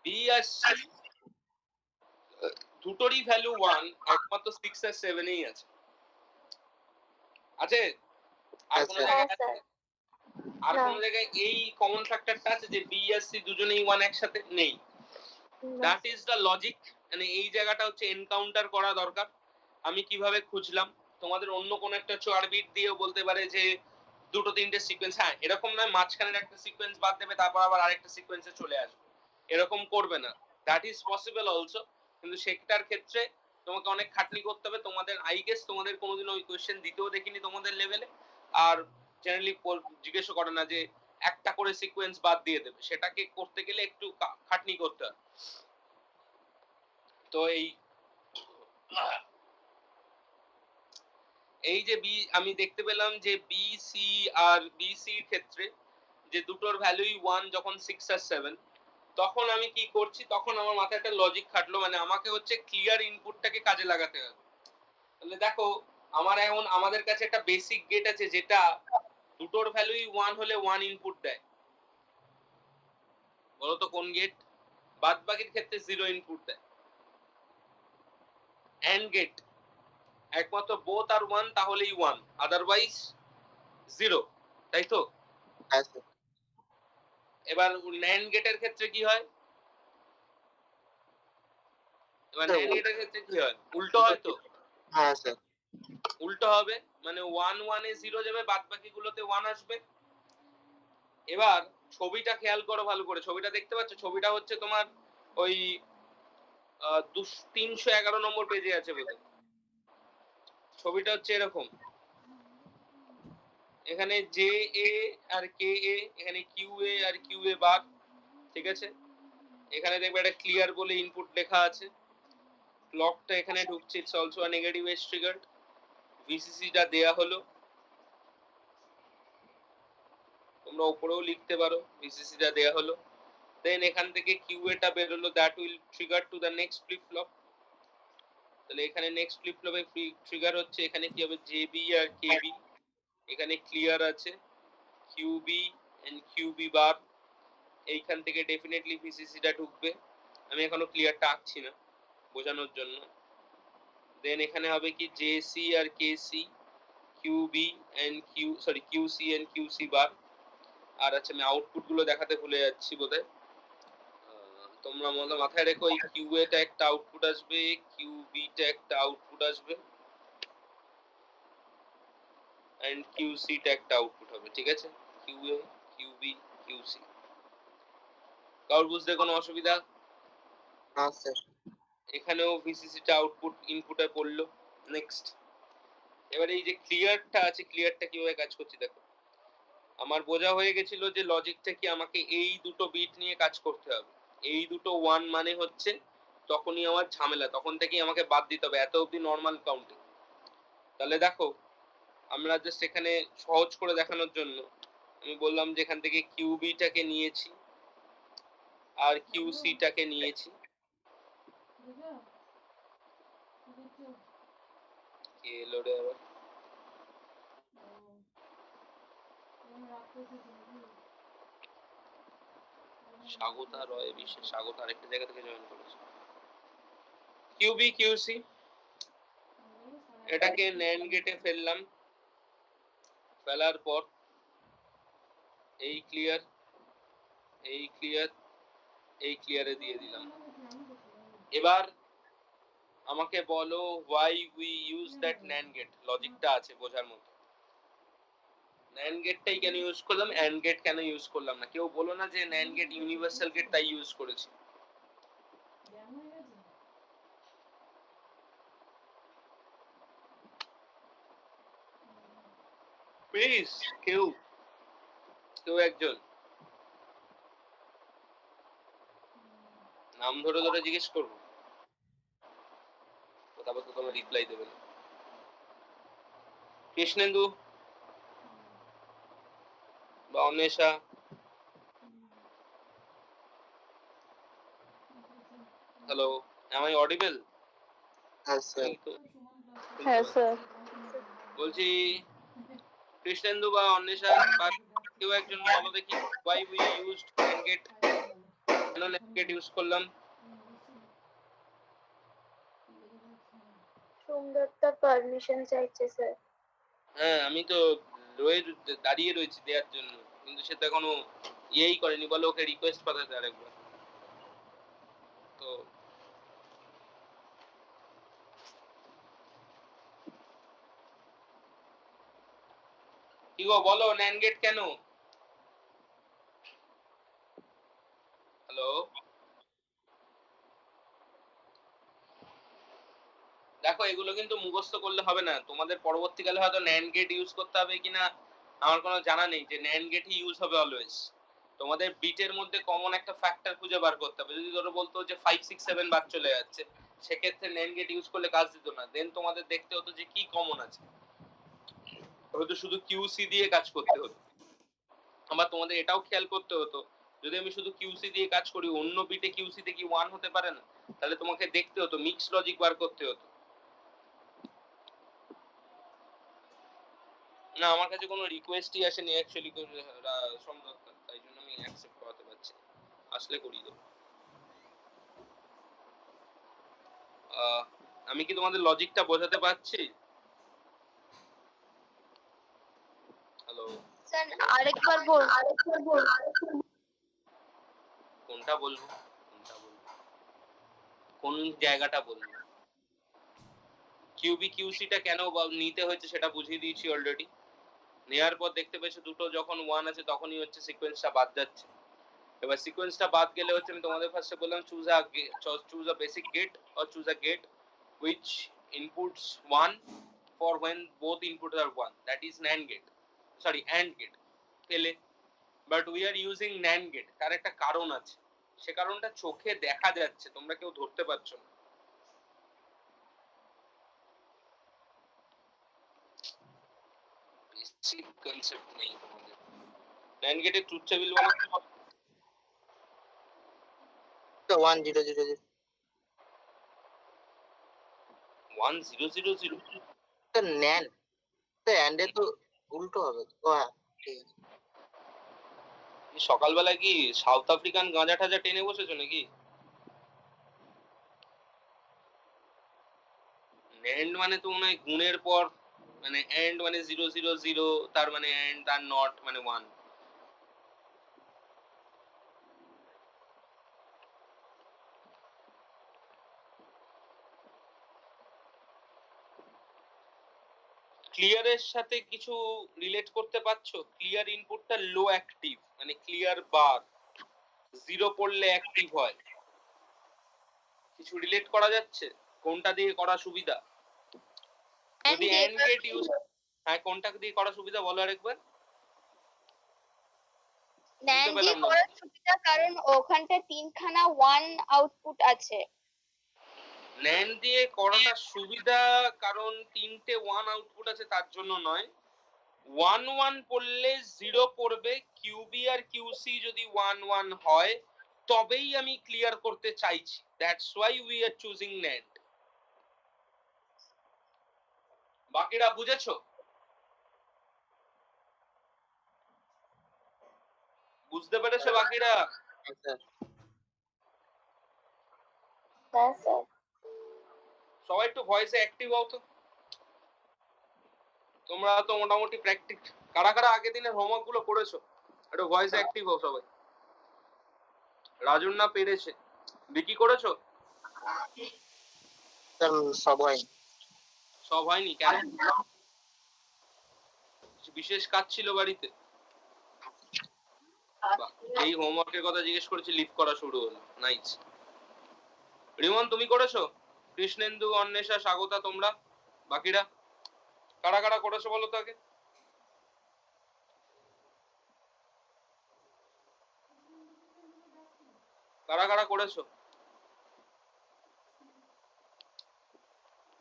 Speaker 1: বি আর সি দুটোরই ভ্যালু 1, একমাত্র 6 আর 7 এই আছে। আছে আর কোনো
Speaker 2: আচ্ছা
Speaker 1: জায়গায়
Speaker 3: হ্যাঁ
Speaker 1: আছে?
Speaker 3: স্যার।
Speaker 1: আর
Speaker 3: না।
Speaker 1: কোনো জায়গায় এই কমন ফ্যাক্টরটা আছে যে বি আর সি দুজনেই 1 একসাথে নেই?
Speaker 3: না।
Speaker 1: That is the logic. মানে এই জায়গাটা হচ্ছে এনকাউন্টার করা দরকার। আমি কিভাবে খুঁজলাম, তোমাদের অন্য কোন একটা 4 বিট দিয়েও বলতে পারে যে দুটো তিনটে সিকোয়েন্স, হ্যাঁ এরকম নয় মাঝখানের একটা সিকোয়েন্স বাদ দেবে তারপর আবার আরেকটা সিকোয়েন্সে চলে আসবে, এরকম করবে না। দ্যাট ইজ পসিবল অলসো, কিন্তু সেটার ক্ষেত্রে তোমাকে অনেক খাটনি করতে হবে। তোমাদের আই গেস তোমাদের কোনোদিন ওই কোয়েশ্চেন দিতেও দেখিনি তোমাদের লেভেলে, আর জেনারেলি জিজ্ঞেস করে না যে একটা করে সিকোয়েন্স বাদ দিয়ে দেবে, সেটাকে করতে গেলে একটু খাটনি করতে হয়। তো এই যে বি আমি দেখতে পেলাম যে বি সি আর বি সি এর ক্ষেত্রে যে দুটোর ভ্যালুই 1 যখন 6 আর 7, তখন আমি কি করছি, তখন আমার মাথায় একটা লজিক খাটলো, মানে আমাকে হচ্ছে ক্লিয়ার ইনপুটটাকে কাজে লাগাতে হবে। তাহলে দেখো আমার এখন আমাদের কাছে একটা বেসিক গেট আছে যেটা দুটোর ভ্যালুই 1 হলে 1 ইনপুট দেয়। বলো তো কোন গেট? বাদ বাকির ক্ষেত্রে 0 ইনপুট দেয়। এন্ড গেট একমাত্র বোথ আর 1 তাহলেই 1, আদারওয়াইজ 0, তাই তো?
Speaker 2: হ্যাঁ স্যার
Speaker 1: এবার ন্যান্ড গেটের ক্ষেত্রে কি হয়? এবার ন্যান্ড গেটের ক্ষেত্রে কি হয়? উল্টো হয় তো?
Speaker 2: হ্যাঁ স্যার
Speaker 1: উল্টো হবে, মানে 1 1 এ 0 যাবে, বাদ বাকি গুলোতে 1 আসবে। এবার ছবিটা খেয়াল করো ভালো করে, ছবিটা দেখতে পাচ্ছ? ছবিটা হচ্ছে তোমার ওই 311 নম্বর পেজে আছে বোধহয়। ছবিটা হচ্ছে এরকম, এখানে জে এ আর কে এ, এখানে কিউ এ আর কিউ এ বার, ঠিক আছে। এখানে দেখবে একটা ক্লিয়ার বলে ইনপুট লেখা আছে, ক্লকটা এখানে ঢুকছে, it's also a negative edge triggered. ভিসিসিটা দেয়া হলো, তোমরা উপরেও লিখতে পারো ভিসিসিটা দেয়া হলো। দেন এখান থেকে কিউএটা বেরোলো, that will trigger to the next flip flop. তাহলে এখানে নেক্সট ফ্লিপ ফ্লপে ট্রিগার হচ্ছে, এখানে কি হবে জেবি আর কেবি, এখানে ক্লিয়ার আছে কিউবি এন্ড কিউবি বার, এইখান থেকে ডেফিনেটলি ভিসিসিটা ঢুকবে। আমি এখনো ক্লিয়ারটা আঁকছি না বোঝানোর জন্য। দেন এখানে হবে কি জেসি আর KC, QB and QC and QC bar. আর আচ্ছা আমি আউটপুট গুলো দেখাতে ভুলে যাচ্ছি বোধহয়, তোমরা মাথায় রেখো এই কিউএ টা একটা আউটপুট আসবে, কিউবি টা একটা আউটপুট আসবে এন্ড কিউসি টা একটা আউটপুট হবে, ঠিক আছে? QA, QB, QC. কারোর বুঝতে কোনো অসুবিধা?
Speaker 2: না স্যার।
Speaker 1: এখানেও ভিসিসি টা আউটপুট ইনপুটে পড়লো। নেক্সট, এবারে এই যে ক্লিয়ারটা আছে, ক্লিয়ারটা কিভাবে কাজ করছে দেখো। আমার বোঝা হয়ে গেছিল যে লজিকটা কি, আমাকে এই দুটো বিট নিয়ে কাজ করতে হবে। এই দুটো 1 মানে হচ্ছে তখনই আমার ঝামেলা, তখন থেকেই আমাকে বাদ দিতে হবে, এত অবধি নর্মাল কাউন্টিং। তাহলে দেখো আমরা জাস্ট এখানে সহজ করে দেখানোর জন্য আমি বললাম যে এখান থেকে কিউবিটাকে নিয়েছি আর কিউসিটাকে নিয়েছি। কে এলো রে আবার? স্বাগতা রয় বিশ্বের, স্বাগতা আরেকটা জায়গা থেকে জয়েন করেছে। কিউবি কিউসি, এটাকে ন্যান্ড গেটে ফেললাম, ফেলার পর এই ক্লিয়ার, এই ক্লিয়ার, এই ক্লিয়ারে দিয়ে দিলাম। এবার আমাকে বলো why we use that NAND gate, লজিকটা আছে বোঝার মতো। NAND গেটটাই কেন ইউজ করলাম, AND গেট কেন ইউজ করলাম না? কেউ বলো না যে NAND গেট ইউনিভার্সাল গেট তাই ইউজ করেছি। প্লিজ কেউ একজন নাম ধরে ধরে জিজ্ঞেস করবো, তারপর তো তোমার রিপ্লাই দেবে না। কৃষ্ণেন্দু বা Anwesha, hello, am I audible?
Speaker 2: হ্যাঁ স্যার।
Speaker 4: হ্যাঁ স্যার।
Speaker 1: বলছি কৃষ্ণেন্দু বা অন্বেষা বা কেউ একজন বলো দেখি why we used NAND gate, কেন NAND gate ইউজ করলাম?
Speaker 3: সুন্দরটা পারমিশন চাইছে স্যার।
Speaker 1: হ্যাঁ আমি তো দাঁড়িয়ে রয়েছি দেওয়ার জন্য, কিন্তু সে তো এখনো ইয়েই করেনি, বলো ওকে রিকোয়েস্ট পাঠাতে আরেকবার। তো কি গো বলো NAND gate কেন? হ্যালো, দেখো এগুলো কিন্তু মুখস্থ করলে হবে না, তোমাদের পরবর্তীকালে হয়তো NAND gate ইউজ করতে হবে কিনা আমার কোনো জানা নেই, যে NAND gate ইউজ হবে অলওয়েজ। তোমাদের বিটের মধ্যে কমন একটা ফ্যাক্টর খুঁজে বার করতে হবে। যদি ধরো বলতো যে 5 6 7 বাদ চলে যাচ্ছে, সেক্ষেত্রে NAND gate ইউজ করলে কাজ দিত না। দেন তোমাদের দেখতে হতো যে কি কমন আছে, হয়তো শুধু কিউসি দিয়ে কাজ করতে হতো। আবার তোমাদের এটাও খেয়াল করতে হতো, যদি আমি শুধু কিউসি দিয়ে কাজ করি, অন্য বিটে কিউসিতে কি 1 হতে পারে না? তাহলে তোমাকে দেখতে হতো, মিক্স লজিক বার করতে হতো। না আমার কাছে কোনো রিকোয়েস্টই আসেনি অ্যাকচুয়ালি সম্ভব, তাই জন্য আমি অ্যাকসেপ্ট করাতে পারছি না। আসলে করিয়ে দেবো। আমি কি তোমাদের লজিকটা বোঝাতে পারছি? হ্যালো
Speaker 3: স্যার আরেকবার বল।
Speaker 1: কোনটা বলবো, কোন জায়গাটা বলবো? কিউবি কিউসিটা কেন নিতে হয়েছে সেটা বুঝিয়ে দিয়েছি অলরেডি। নেয়ার পর দেখতে পেয়েছো দুটো যখন 1 আছে তখনই হচ্ছে সিকোয়েন্সটা বাদ যাচ্ছে। এবার সিকোয়েন্সটা বাদ গেলে হচ্ছে, আমি তোমাদের ফার্স্টে বললাম choose a basic gate or choose a gate which inputs 1 for when both inputs are 1, that is NAND gate, sorry AND gate পেলে। but we are using NAND gate, তার একটা কারণ আছে, সে কারণটা চোখে দেখা যাচ্ছে, তোমরা কেউ ধরতে পারছো না। বেসিক কনসেপ্ট নেই তোমাদের। NAND গেটের ট্রুথ টেবিল বানাতে হবে
Speaker 2: তো 1000
Speaker 1: 1000
Speaker 2: তো নেন, তো এন্ডে তো উল্টো হবে। ও হ্যাঁ, ঠিক আছে।
Speaker 1: সকালবেলা কি সাউথ আফ্রিকান গাঁজা টাজা টেনে বসেছো নাকি? NAND মানে তো মনে হয় গুণের পর, মানে এন্ড মানে 000, তার মানে এন্ড আর নট মানে 1। ক্লিয়ারের সাথে কিছু রিলেট করতে পারছো? ক্লিয়ার ইনপুটটা লো অ্যাক্টিভ, মানে ক্লিয়ার বার 0 পড়লে অ্যাক্টিভ হয়। কিছু রিলেট করা যাচ্ছে? কোনটা দিয়ে করা সুবিধা? যদি এন্ড গেট ইউজ, হ্যাঁ কোনটা দিয়ে করা সুবিধা বলো আরেকবার।
Speaker 3: NAND দিয়ে করার সুবিধা কারণ ওখানটা তিনখানা 1 আউটপুট আছে।
Speaker 1: NAND দিয়ে করাটা সুবিধা কারণ তিনটে 1 আউটপুট আছে তার জন্য নয়। 1 1 পড়লে 0 পড়বে, QB আর QC যদি 1 1 হয় তবেই আমি ক্লিয়ার করতে চাইছি। That's why we are choosing NAND। বাকিরা বুঝেছো? বুঝতে পেরেছো বাকিরা?
Speaker 2: স্যার
Speaker 3: হ্যাঁ স্যার।
Speaker 1: সবাই একটু ভয়েসে অ্যাক্টিভ হও তো। তোমরা তো মোটামুটি প্র্যাকটিস, কারা কারা আগের দিনের হোমওয়ার্ক গুলো করেছো? একটু ভয়েসে অ্যাক্টিভ হও সবাই। রাজুর না পেরেছে। বিকি করেছো?
Speaker 2: সবাই
Speaker 1: সব হয়নি কেন? কিছু বিশেষ কাজ ছিল বাড়িতে? বাহ, এই হোমওয়ার্কের কথা জিজ্ঞেস করেছি লিভ করা শুরু হলো। নাইস। রিমন তুমি করেছো? কৃষ্ণেন্দু, অন্বেষা, স্বাগতা, তোমরা বাকিরা কারা কারা করেছো বলো তো আগে? কারা কারা করেছো?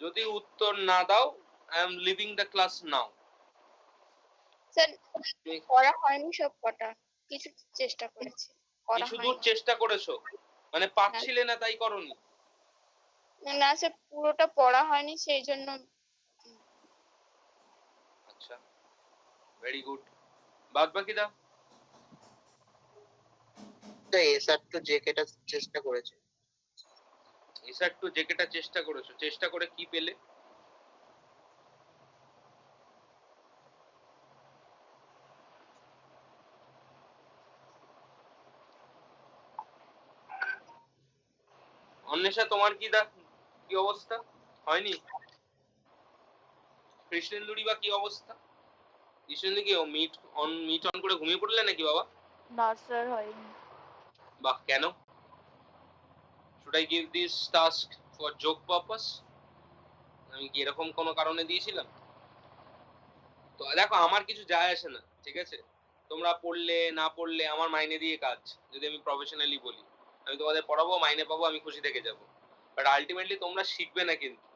Speaker 1: যদি উত্তর না দাও, I am living the class now.
Speaker 3: Sir করা হয়নি সব কটা, কিছু চেষ্টা করেছি, করা
Speaker 1: কিছু দূর
Speaker 3: হয়নি।
Speaker 1: চেষ্টা করেছো মানে পারছিলে না তাই করনি?
Speaker 3: না স্যার পুরোটা পড়া হয়নি সেই জন্য।
Speaker 1: আচ্ছা, ভেরি গুড। বাদ বাকিটা?
Speaker 2: তো এসআর টু জেকেটা চেষ্টা করেছে।
Speaker 1: এসআর টু জেকেটা চেষ্টা করেছো, চেষ্টা করে কি পেলে? অন্বেষা তোমার কি অবস্থা? হয়নি? কৃষ্ণেন্দুরি বা কি অবস্থা? কৃষ্ণেন্দু কি মিট অন করে ঘুমিয়ে পড়লে নাকি বাবা?
Speaker 4: না স্যার হয়নি।
Speaker 1: বাহ, কেন? Should I give this task for joke purpose? আমি কি এরকম কোনো কারণে দিয়েছিলাম? তো দেখো আমার কিছু যায় আসে না, ঠিক আছে? তোমরা পড়লে না পড়লে আমার মাইনে দিয়ে কাজ। যদি আমি প্রফেশনালি বলি, আমি তোমাদের পড়াবো, মাইনে পাবো, আমি খুশি থেকে যাবো। বাট আলটিমেটলি তোমরা শিখবে না কিন্তু।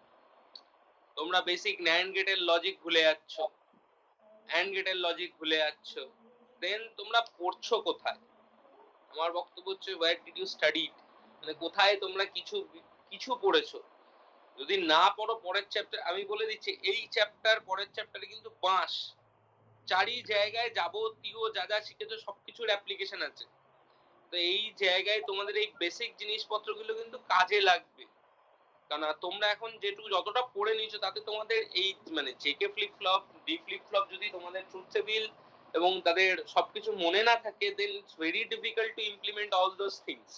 Speaker 1: তোমরা বেসিক NAND গেটের লজিক ভুলে যাচ্ছ, AND গেটের লজিক ভুলে যাচ্ছ, দেন তোমরা পড়ছো কোথায়? আমার বক্তব্য হচ্ছে ওয়্যার ডিড ইউ স্টাডি, মানে কোথায় তোমরা কিছু কিছু পড়েছো? যদি না পড়ো পরের চ্যাপ্টার, আমি বলে দিচ্ছি এই চ্যাপ্টার পরের চ্যাপ্টারে কিন্তু বাঁশ চারি জায়গায় যাবতীয় যা যা শিখেছো সবকিছুর অ্যাপ্লিকেশন আছে। তো এই জায়গায় তোমাদের এই বেসিক জিনিসপত্রগুলো কিন্তু কাজে লাগবে। কারণ তোমরা এখন যেটুকু যতটা পড়ে নিয়েছো তাতে তোমাদের এই মানে JK flip flop, D flip flop যদি তোমাদের ট্রুথ টেবিল এবং তাদের সবকিছু মনে না থাকে, then it's very difficult to implement all those things.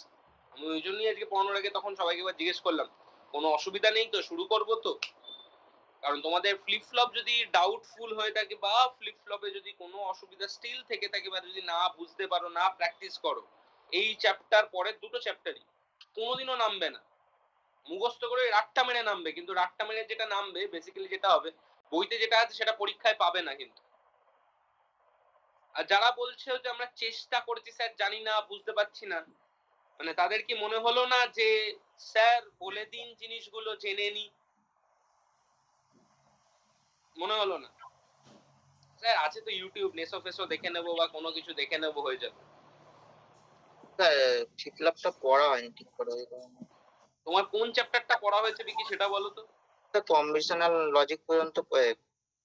Speaker 1: আমি ওই জন্যই আজকে পড়ানোর আগে তখন সবাইকে এবার জিজ্ঞেস করলাম কোনো অসুবিধা নেই তো, শুরু করবো তো? কারণ তোমাদের ফ্লিপ ফ্লপ যদি ডাউটফুল হয়ে থাকে বা ফ্লিপ ফ্লপে যদি কোনো অসুবিধা স্টিল থেকে থাকে বা যদি না বুঝতে পারো, না প্র্যাকটিস করো, এই চ্যাপ্টার পরের দুটো চ্যাপ্টারই কোনোদিনও নামবে না। মুখস্থ করে রাট্টা মেরে নামবে, কিন্তু রাট্টা মেরে যেটা নামবে বেসিক্যালি যেটা হবে বইতে যেটা আছে সেটা পরীক্ষায় পাবে না কিন্তু। আর যারা বলছে যে আমরা চেষ্টা করেছি স্যার জানি না বুঝতে পারছি না, মানে তাদের কি মনে হলো না যে স্যার বলে দিন জিনিসগুলো জেনে নি? মনে হলো না? স্যার আছে তো ইউটিউব, নেসো ফেসো দেখে নেবো বা কোনো কিছু দেখে নেবো, হয়ে যাবে।
Speaker 2: স্যার ফ্লিপ-ফ্লপটা পড়া হয়নি ঠিক করে, ওই কারণে।
Speaker 1: তোমার কোন চ্যাপ্টারটা পড়া হয়েছে বিকি সেটা বলো তো।
Speaker 2: স্যার কম্বিনেশনাল লজিক পর্যন্ত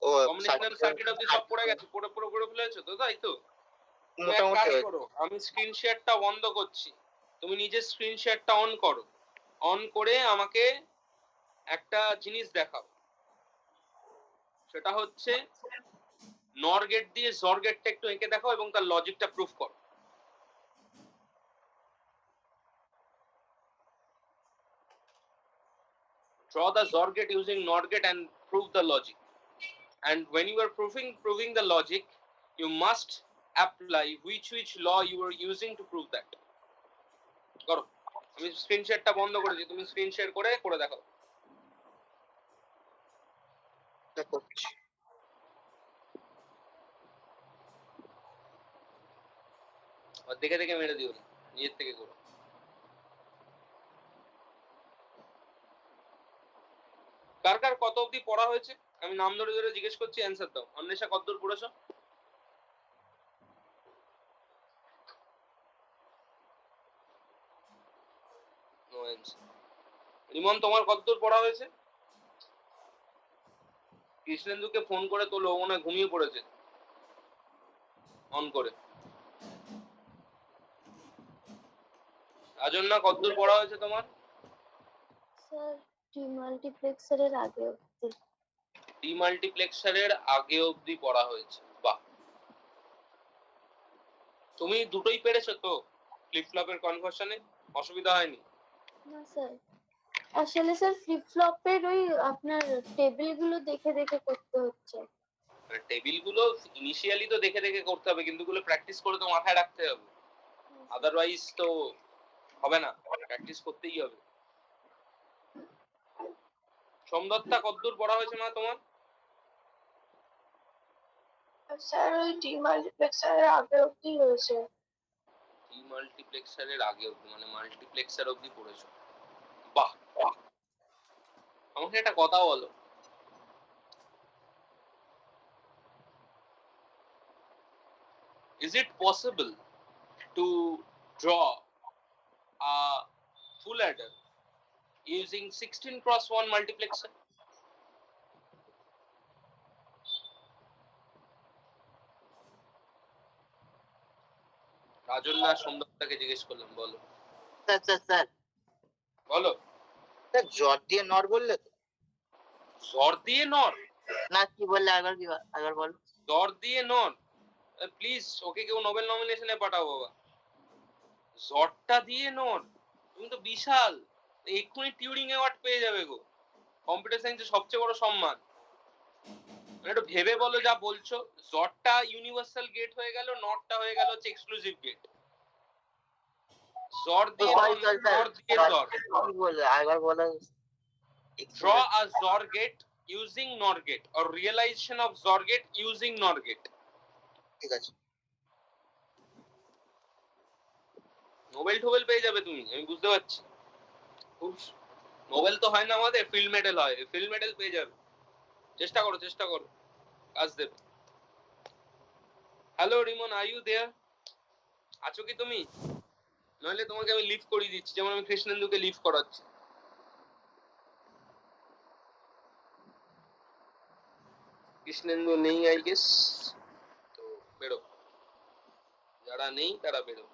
Speaker 2: ও
Speaker 1: কম্বিনেশনাল সার্কিট অবধি সব পড়ে গেছে, পড়ে ফেলেছো তো, তাই তো? তুমি এক
Speaker 2: মোটামুটি
Speaker 1: কাজ
Speaker 2: হয়েছে।
Speaker 1: করো, আমি স্ক্রিন শেয়ারটা বন্ধ করছি, তুমি নিজের স্ক্রিন শেয়ারটা অন করো, অন করে আমাকে একটা জিনিস দেখাও, সেটা হচ্ছে নর গেট দিয়ে জর গেটটা একটু এঁকে দেখাও এবং তার লজিকটা প্রুফ করো। Draw the ZOR gate using NOR gate and prove the logic. And when you are proving the logic, you must apply which law you are using to prove that. করো, আমি স্ক্রিন শেয়ারটা বন্ধ করেছি, তুমি screen share করে দেখাও।
Speaker 2: করছি।
Speaker 1: আর দেখে দেখে মেরে দিও না, নিজের থেকে করো। কার কার কত অবধি পড়া হয়েছে আমি নাম ধরে ধরে জিজ্ঞেস করছি, অ্যান্সার দাও। অন্বেষা কতদূর পড়েছো? No answer. রিমন তোমার কতদূর পড়া হয়েছে? কৃষ্ণেন্দুকে ফোন করে তোলো, ও মনে হয় ঘুমিয়ে পড়েছে অন করে। রাজন্না কতদূর পড়া হয়েছে তোমার?
Speaker 4: স্যার ডিমাল্টিপ্লেক্সারের আগে অবধি।
Speaker 1: ডিমাল্টিপ্লেক্সারের আগে অবধি পড়া হয়েছে, বাহ। তুমি দুটোই পেরেছো তো? ফ্লিপ ফ্লপের কনভার্সনে অসুবিধা হয়নি?
Speaker 4: না স্যার, আসলে স্যার ফ্লিপ ফ্লপের ওই আপনার টেবিল গুলো দেখে দেখে করতে হচ্ছে।
Speaker 1: টেবিল গুলো ইনিশিয়ালি তো দেখে দেখে করতে হবে, কিন্তু গুলো প্র্যাকটিস করে তো মাথায় রাখতে হবে, আদারওয়াইজ তো হবে না, প্র্যাকটিস করতেই হবে। সোমদত্তা কতদূর পড়া হয়েছে মা তোমার?
Speaker 3: স্যার ওই ডিমাল্টিপ্লেক্সারের আগে অবধি হয়েছে।
Speaker 1: ডিমাল্টিপ্লেক্সারের আগে অবধি মানে মাল্টিপ্লেক্সার অবধি পড়েছো, বাহ বাহ। আমাকে একটা কথা বলো, is it possible to draw a full adder using 16x1 multiplexer? Rajanna সোমদত্তাকে জিজ্ঞেস করলাম, বলো
Speaker 2: স্যার স্যার স্যার
Speaker 1: বলো।
Speaker 2: স্যার জট দিয়ে নর বললে তো?
Speaker 1: জ্বর দিয়ে নর?
Speaker 2: না কি বললে একবার বলো।
Speaker 1: জ্বর দিয়ে নর? প্লিজ ওকে কেউ নোবেল নমিনেশনে পাঠাও বাবা। জ্বরটা দিয়ে নর? তুমি তো বিশাল, এক্ষুনি টিউরিং অ্যাওয়ার্ড পেয়ে যাবে গো, কম্পিউটার সায়েন্সের সবচেয়ে বড় সম্মান। একটু ভেবে বলো যা বলছো। জ্বরটা ইউনিভার্সাল গেট হয়ে গেল, নটটা হয়ে গেল হচ্ছে এক্সক্লুসিভ গেট। জ্বর দিয়ে নর দিয়ে জ্বর।
Speaker 2: কি বললে একবার বলো।
Speaker 1: Draw a ZOR gate using NOR gate or realization of ZOR gate using NOR gate.
Speaker 2: ঠিক আছে।
Speaker 1: নোবেল টোবেল পেয়ে যাবে তুমি, আমি বুঝতে পারছি। খুব নোবেল তো হয় না আমাদের, ফিল্ড মেডেল হয়, ফিল্ড মেডেল পেয়ে যাবে। চেষ্টা করো, কাজ দেবে। Hello Rimon, are you there? আছো কি তুমি? নইলে তোমাকে আমি লিভ করিয়ে দিচ্ছি, যেমন আমি কৃষ্ণেন্দুকে লিভ করাচ্ছি। কৃষ্ণেন্দু নেই আই গেস, তো বেরো, যারা নেই তারা বেরো।